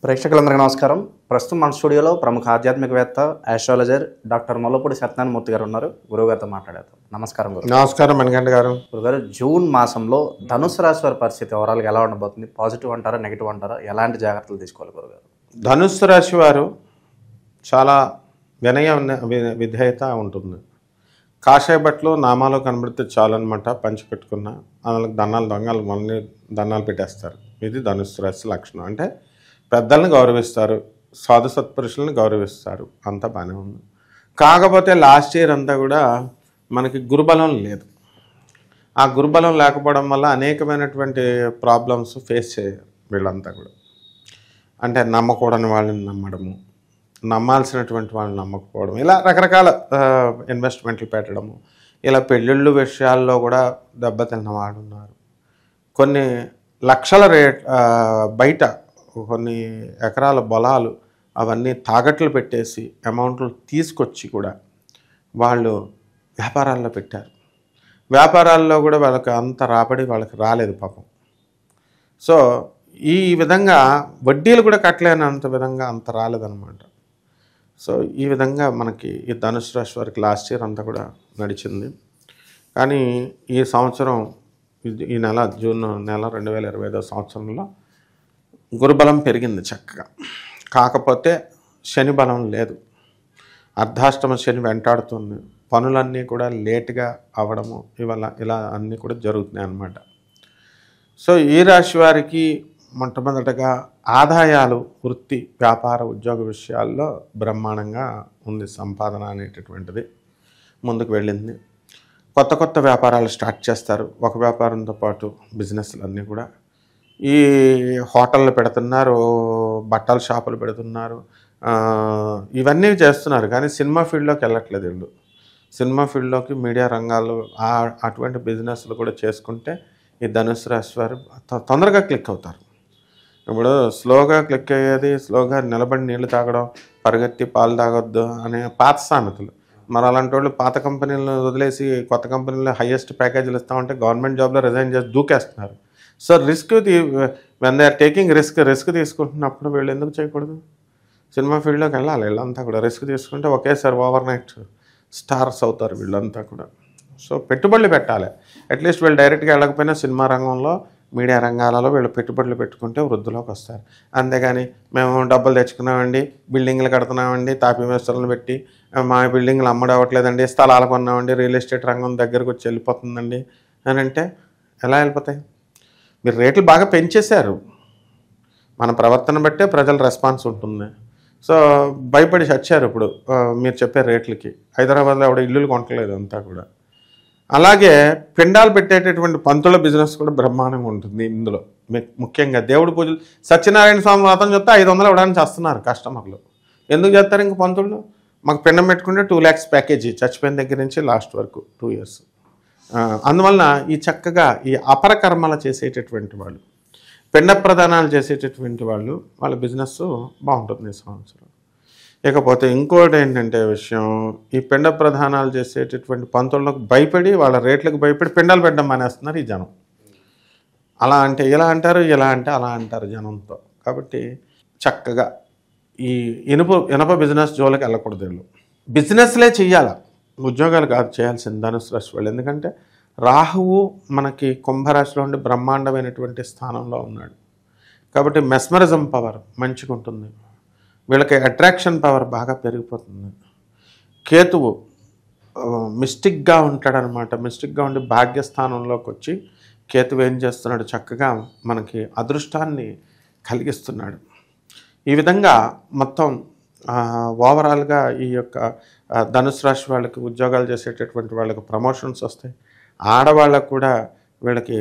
ప్రేక్షకులందరికీ నమస్కారం. ప్రస్తుతం మన స్టూడియోలో ప్రముఖ ఆధ్యాత్మికవేత్త, ఆస్ట్రాలజర్ డాక్టర్ మొల్లపూడి సత్యనారాయణమూర్తి గారు ఉన్నారు. గురువుగారితో మాట్లాడేద్దాం. నమస్కారం గురు. నమస్కారం మణికంఠ గారు. గురుగారు, జూన్ మాసంలో ధనుసు రాశి వారి పరిస్థితి ఓవరాల్గా ఎలా ఉండబోతుంది? పాజిటివ్ అంటారా, నెగిటివ్ అంటారా? ఎలాంటి జాగ్రత్తలు తీసుకోవాలి గురుగారు? ధనుస్సు రాశి వారు చాలా వినయ విధేయత ఉంటుంది. కాషాయ బట్టలు నామాలు కనబడితే చాలు అనమాట. పంచి పెట్టుకున్న వాళ్ళకి దొంగలు మళ్ళీ దండాలు పెట్టేస్తారు. ఇది ధనుస్సు రాశి లక్షణం. అంటే పెద్దలను గౌరవిస్తారు, సాధు సత్పురుషులను గౌరవిస్తారు, అంతా బాగానే ఉంది. కాకపోతే లాస్ట్ ఇయర్ అంతా కూడా మనకి గురుబలం లేదు. ఆ గురుబలం లేకపోవడం వల్ల అనేకమైనటువంటి ప్రాబ్లమ్స్ ఫేస్ చేయాలి వీళ్ళంతా కూడా. అంటే నమ్మకూడని వాళ్ళని నమ్మడము, నమ్మాల్సినటువంటి వాళ్ళని నమ్మకపోవడం, ఇలా రకరకాల ఇన్వెస్ట్మెంట్లు పెట్టడము, ఇలా పెళ్ళిళ్ళు విషయాల్లో కూడా దెబ్బతిన్న వాళ్ళు ఉన్నారు. కొన్ని లక్షల బయట కొన్ని ఎకరాల పొలాలు అవన్నీ తాకట్లు పెట్టేసి అమౌంట్లు తీసుకొచ్చి కూడా వాళ్ళు వ్యాపారాల్లో పెట్టారు. వ్యాపారాల్లో కూడా వాళ్ళకి అంత రాబడి వాళ్ళకి రాలేదు పాపం. సో ఈ విధంగా వడ్డీలు కూడా కట్టలేనంత విధంగా అంత రాలేదన్నమాట. సో ఈ విధంగా మనకి ఈ ధనుసు రాశి వారికి లాస్ట్ ఇయర్ అంతా కూడా నడిచింది. కానీ ఈ సంవత్సరం ఈ నెల జూన్ నెల 2025 సంవత్సరంలో గురుబలం పెరిగింది చక్కగా. కాకపోతే శని బలం లేదు. అర్ధాష్టమ శని వెంటాడుతుంది. పనులన్నీ కూడా లేటుగా అవ్వడము ఇలా అన్నీ కూడా జరుగుతున్నాయి అన్నమాట. సో ఈ రాశి వారికి మొట్టమొదటగా ఆదాయాలు, వృత్తి, వ్యాపార, ఉద్యోగ విషయాల్లో బ్రహ్మాండంగా ఉంది. సంపాదన అనేటటువంటిది ముందుకు వెళ్ళింది. కొత్త కొత్త వ్యాపారాలు స్టార్ట్ చేస్తారు. ఒక వ్యాపారంతో పాటు బిజినెస్లు అన్నీ కూడా ఈ హోటళ్ళు పెడుతున్నారు, బట్టల షాపులు పెడుతున్నారు, ఇవన్నీ చేస్తున్నారు. కానీ సినిమా ఫీల్డ్లోకి వెళ్ళట్లేదు వీళ్ళు. సినిమా ఫీల్డ్లోకి, మీడియా రంగాల్లో అటువంటి బిజినెస్లు కూడా చేసుకుంటే ఈ ధనుసు రాశి వారు తొందరగా క్లిక్ అవుతారు. ఇప్పుడు స్లోగా క్లిక్ అయ్యేది, స్లోగా నిలబడి నీళ్లు తాగడం, పరిగెత్తి పాలు తాగొద్దు అనే పాత సామెతలు. మరి అలాంటి వాళ్ళు పాత కంపెనీలను వదిలేసి కొత్త కంపెనీలో హైయెస్ట్ ప్యాకేజీలు ఇస్తామంటే గవర్నమెంట్ జాబ్లో రిజైన్ చేసి దూకేస్తున్నారు. So when they are taking risk తీసుకుంటున్నప్పుడు వీళ్ళు ఎందుకు చేయకూడదు? సినిమా ఫీల్డ్లోకి వెళ్ళాలి. వీళ్ళంతా కూడా రిస్క్ తీసుకుంటే ఒకేసారి ఓవర్ నైట్ స్టార్స్ అవుతారు వీళ్ళంతా కూడా. సో పెట్టుబడులు పెట్టాలి. అట్లీస్ట్ వీళ్ళు డైరెక్ట్గా వెళ్ళకపోయినా సినిమా రంగంలో, మీడియా రంగాలలో వీళ్ళు పెట్టుబడులు పెట్టుకుంటే వృద్ధిలోకి వస్తారు. అంతేగాని మేము డబ్బులు తెచ్చుకున్నామండి, బిల్డింగ్లు కడుతున్నామండి, తాపీ మేస్త్రులను పెట్టి మా బిల్డింగ్లు అమ్మడవట్లేదండి, స్థలాలు కొన్నామండి, రియల్ ఎస్టేట్ రంగం దగ్గరకు వచ్చి వెళ్ళిపోతుందండి అని అంటే ఎలా వెళ్ళిపోతాయి? మీరు రేట్లు బాగా పెంచేశారు. మన ప్రవర్తన బట్టే ప్రజల రెస్పాన్స్ ఉంటుంది. సో భయపడి చచ్చారు ఇప్పుడు మీరు చెప్పే రేట్లకి. హైదరాబాద్లో ఆవిడ ఇల్లులు కొనట్లేదు అంతా కూడా. అలాగే పిండాలు పెట్టేటటువంటి పంతుల బిజినెస్ కూడా బ్రహ్మాండంగా ఉంటుంది. ఇందులో ముఖ్యంగా దేవుడి పూజలు, సత్యనారాయణ స్వామి వ్రతం చెప్తే 500 ఇవ్వడానికి చేస్తున్నారు కస్టమర్లు. ఎందుకు చేస్తారు ఇంక పంతులు? మాకు పిండం పెట్టుకుంటే 2 lakhs ప్యాకేజీ, చచ్చిపోయిన దగ్గర నుంచి లాస్ట్ వరకు 2 years. అందువలన ఈ చక్కగా ఈ అపర కర్మలు చేసేటటువంటి వాళ్ళు, పిండ ప్రదానాలు చేసేటటువంటి వాళ్ళు, వాళ్ళ బిజినెస్ బాగుంటుంది ఈ సంవత్సరం. ఇకపోతే ఇంకోటి ఏంటంటే విషయం, ఈ పిండ ప్రదానాలు చేసేటటువంటి పంతులకు భయపడి, వాళ్ళ రేట్లకు భయపడి పిండాలు పెట్టడం మానేస్తున్నారు ఈ జనం. అలా అంటే ఇలా అంటారు, ఇలా అంటే అలా అంటారు జనంతో. కాబట్టి చక్కగా ఈ ఇనప బిజినెస్ జోలికి వెళ్ళకూడదు. వీళ్ళు బిజినెస్లే చెయ్యాలి, ఉద్యోగాలు కాదు చేయాల్సింది ధనుసు రాశి వాళ్ళు. ఎందుకంటే రాహువు మనకి కుంభరాశిలో ఉండి బ్రహ్మాండమైనటువంటి స్థానంలో ఉన్నాడు. కాబట్టి మెస్మరిజం పవర్ మంచిగా ఉంటుంది. వీళ్ళకి అట్రాక్షన్ పవర్ బాగా పెరిగిపోతుంది. కేతువు మిస్టిక్గా ఉంటాడనమాట. మిస్టిక్గా ఉండి భాగ్యస్థానంలోకి వచ్చి కేతువు ఏం చేస్తున్నాడు? చక్కగా మనకి అదృష్టాన్ని కలిగిస్తున్నాడు. ఈ విధంగా మొత్తం ఓవరాల్గా ఈ యొక్క ధనుసు రాశి వాళ్ళకి, ఉద్యోగాలు చేసేటటువంటి వాళ్ళకి ప్రమోషన్స్ వస్తాయి. ఆడవాళ్ళకు కూడా వీళ్ళకి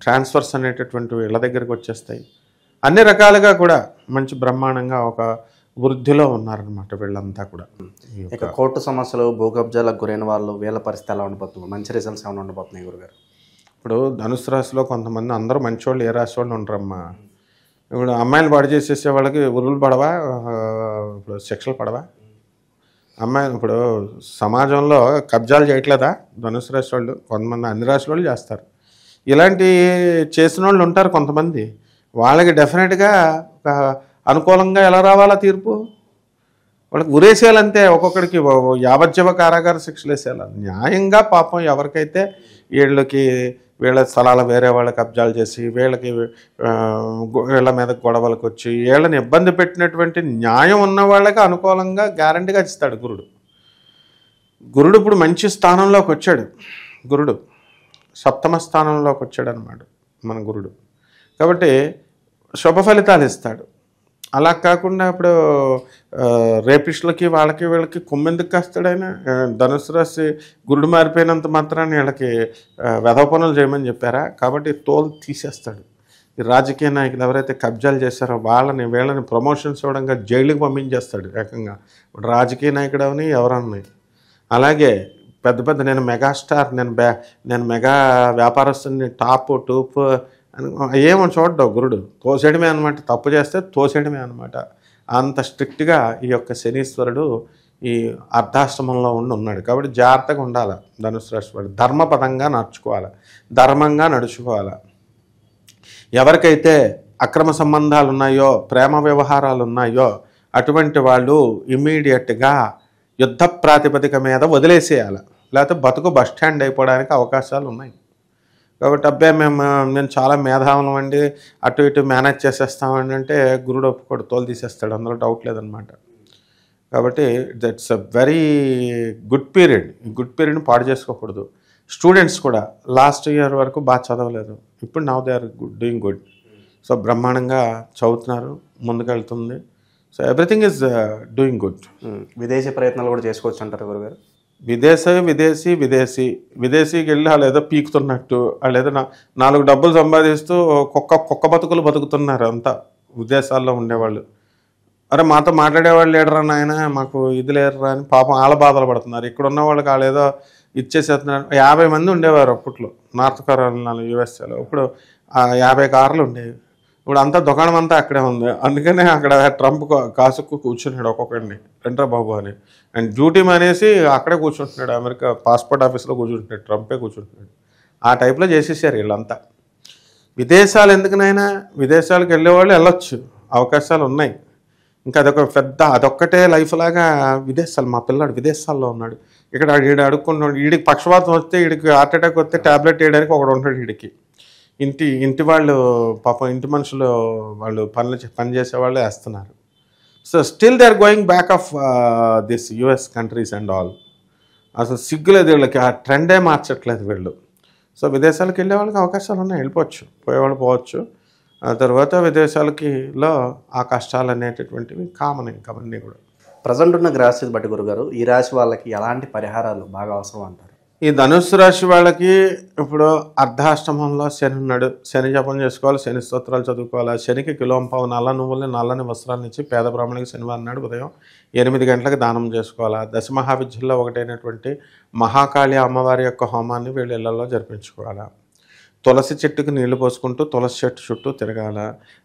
ట్రాన్స్ఫర్స్ అనేటటువంటి వీళ్ళ దగ్గరికి వచ్చేస్తాయి. అన్ని రకాలుగా కూడా మంచి బ్రహ్మాండంగా ఒక వృద్ధిలో ఉన్నారనమాట వీళ్ళంతా కూడా. ఇక కోర్టు సమస్యలు, భూకబ్జాలకు గురైన వాళ్ళు, వీళ్ళ పరిస్థితి ఎలా ఉండబోతుంది? మంచి రిజల్ట్స్ ఏమైనా ఉండబోతున్నాయి గురుగారు? ఇప్పుడు ధనుసు రాశిలో కొంతమంది, అందరూ మంచి వాళ్ళు, ఏ రాశి వాళ్ళు ఉంటారమ్మా. ఇప్పుడు అమ్మాయిలు పాడు చేసేసే వాళ్ళకి ఉరువులు పడవా, ఇప్పుడు శిక్షలు పడవా? అమ్మాయిలు ఇప్పుడు సమాజంలో కబ్జాలు చేయట్లేదా ధనుసు రాశి వాళ్ళు? కొంతమంది, అన్ని రాశి వాళ్ళు చేస్తారు. ఇలాంటి చేసిన వాళ్ళు ఉంటారు కొంతమంది. వాళ్ళకి డెఫినెట్గా ఒక అనుకూలంగా ఎలా రావాలా తీర్పు? వాళ్ళకి ఉరేసేయాలంతే, ఒక్కొక్కడికి యావజ్జీవ కారాగార శిక్షలు వేసేయాలి. న్యాయంగా పాపం ఎవరికైతే వీళ్ళ స్థలాలు వేరే వాళ్ళకి కబ్జాలు చేసి వీళ్ళ మీద గొడవలకు వచ్చి వీళ్ళని ఇబ్బంది పెట్టినటువంటి న్యాయం ఉన్న వాళ్ళకి అనుకూలంగా గ్యారంటీగా ఇస్తాడు గురుడు ఇప్పుడు మంచి స్థానంలోకి వచ్చాడు. గురుడు సప్తమ స్థానంలోకి వచ్చాడు అన్నమాట మన గురుడు. కాబట్టి శుభ ఫలితాలు ఇస్తాడు. అలా కాకుండా ఇప్పుడు రేపిస్టులకి వీళ్ళకి కొమ్మెందుకు కాస్తాడు ఆయన? ధనుసు రాశి గురుడు మారిపోయినంత మాత్రాన్ని వీళ్ళకి వెధవ పనులు చేయమని చెప్పారా? కాబట్టి తోలు తీసేస్తాడు. ఈ రాజకీయ నాయకులు ఎవరైతే కబ్జాలు చేశారో వీళ్ళని ప్రమోషన్స్ ఇవ్వడంగా జైలుకి పంపించేస్తాడు ఏకంగా. ఇప్పుడు రాజకీయ నాయకుడు అవని ఎవరన్నా. అలాగే పెద్ద నేను మెగాస్టార్, నేను మెగా వ్యాపారస్తుని, టూప్ అని ఏమో చూడ్డావు గురుడు. తోసేయడమే అనమాట. తప్పు చేస్తే తోసేయడమే అనమాట. అంత స్ట్రిక్ట్గా ఈ యొక్క శనీశ్వరుడు ఈ అర్ధాశ్రమంలో ఉన్నాడు. కాబట్టి జాగ్రత్తగా ఉండాలి ధనుసు రాశి వాడు. ధర్మపదంగా నడుచుకోవాలి, ధర్మంగా నడుచుకోవాలి. ఎవరికైతే అక్రమ సంబంధాలు ఉన్నాయో, ప్రేమ వ్యవహారాలు ఉన్నాయో అటువంటి వాళ్ళు ఇమ్మీడియట్గా యుద్ధ ప్రాతిపదిక మీద వదిలేసేయాలి. లేకపోతే బతుకు బస్టాండ్ అయిపోవడానికి అవకాశాలు ఉన్నాయి. కాబట్టి అబ్బాయి నేను చాలా మేధావులం అండి, అటు ఇటు మేనేజ్ చేసేస్తామండి అంటే గురుడు ఒప్పుకోడు, తోలు తీసేస్తాడు. అందులో డౌట్ లేదనమాట. కాబట్టి that's a very good period. ఈ గుడ్ పీరియడ్ని పాడు చేసుకోకూడదు. స్టూడెంట్స్ కూడా లాస్ట్ ఇయర్ వరకు బాగా చదవలేదు, ఇప్పుడు now they are doing good. So బ్రహ్మాండంగా చదువుతున్నారు, ముందుకెళ్తుంది. So everything is doing good. విదేశీ ప్రయత్నాలు కూడా చేసుకోవచ్చు అంటారు గురుగారు? విదేశీకి వెళ్ళి వాళ్ళు ఏదో పీకుతున్నట్టు, వాళ్ళు ఏదో 4 డబ్బులు సంపాదిస్తూ కుక్క బతుకులు బతుకుతున్నారు అంతా విదేశాల్లో ఉండేవాళ్ళు. అరే మాతో మాట్లాడేవాళ్ళు లేడరా నాయన, మాకు ఇది లేడరా అని పాపం వాళ్ళ బాధలు పడుతున్నారు. ఇక్కడ ఉన్న వాళ్ళకి వాళ్ళు ఏదో ఇచ్చేసేస్తున్నారు. 50 మంది ఉండేవారు అప్పట్లో నార్త్ కరోలినాలో, యూఎస్ఏలో. ఇప్పుడు 50 కార్లు ఉండేవి. ఇప్పుడు అంతా దుకాణం అంతా అక్కడే ఉంది. అందుకనే అక్కడ ట్రంప్ కాసుకు కూర్చున్నాడు ఒక్కొక్కడిని, ఎంట్రా బాబు అని. అండ్ డ్యూటీ మానేసి అక్కడే కూర్చుంటున్నాడు, అమెరికా పాస్పోర్ట్ ఆఫీస్లో కూర్చుంటున్నాడు, ట్రంపే కూర్చుంటున్నాడు. ఆ టైప్లో చేసేసారు వీళ్ళంతా. విదేశాలు ఎందుకునైనా, విదేశాలకు వెళ్ళేవాళ్ళు వెళ్ళొచ్చు, అవకాశాలు ఉన్నాయి. ఇంకా అదొక్కటే లైఫ్ లాగా విదేశాలు. మా పిల్లాడు విదేశాల్లో ఉన్నాడు, ఇక్కడ అడుక్కుంటున్నాడు. వీడికి పక్షవాతం వస్తే, వీడికి హార్ట్ అటాక్ వస్తే ట్యాబ్లెట్ వేయడానికి ఒకడు ఉంటాడు. వీడికి ఇంటి వాళ్ళు పాపం, ఇంటి మనుషులు వాళ్ళు పని చేసే వాళ్ళు వేస్తున్నారు. So still they are going back of this US countries and all. అసలు సిగ్గులేదు వీళ్ళకి, ఆ ట్రెండే మార్చట్లేదు వీళ్ళు. సో విదేశాలకు వెళ్ళే వాళ్ళకి అవకాశాలు ఉన్నాయి, వెళ్ళిపోవచ్చు, పోయేవాళ్ళు పోవచ్చు. ఆ తర్వాత విదేశాలకిలో ఆ కష్టాలు అనేటటువంటివి కామన్. ఇంకా అవన్నీ కూడా ప్రజెంట్ ఉన్న గ్రహస్థితి బట్టి గురుగారు, ఈ రాశి వాళ్ళకి ఎలాంటి పరిహారాలు బాగా అవసరం అంటారు? ఈ ధనుస్సు రాశి వాళ్ళకి ఇప్పుడు అర్ధాష్టమంలో శని ఉన్నాడు. శని జపం చేసుకోవాలి, శని స్తోత్రాలు చదువుకోవాలి. శనికి కిలోంపావు నల్ల నువ్వుల్ని, నల్లని వస్త్రాలను ఇచ్చి పేద బ్రాహ్మణునికి శనివారం నాడు ఉదయం 8 గంటలకు దానం చేసుకోవాలి. దశమహావిద్యల్లో ఒకటైనటువంటి మహాకాళి అమ్మవారి యొక్క హోమాన్ని వీళ్ళ ఇళ్లలో జరిపించుకోవాలి. తులసి చెట్టుకి నీళ్లు పోసుకుంటూ తులసి చెట్టు చుట్టూ తిరగాల.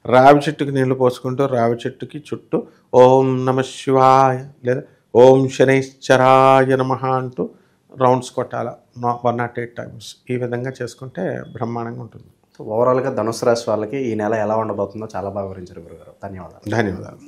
రావి చెట్టుకి నీళ్లు పోసుకుంటూ రావి చెట్టుకి చుట్టూ ఓం నమ శివాయ లేదా ఓం శనైశ్చరాయ నమః అంటూ రౌండ్స్ కొట్టాల 108 times. ఈ విధంగా చేసుకుంటే బ్రహ్మాండంగా ఉంటుంది. ఓవరాల్గా ధనుసు రాశి వాళ్ళకి ఈ నెల ఎలా ఉండబోతుందో చాలా బాగా వివరించారు గురుగారు. ధన్యవాదాలు.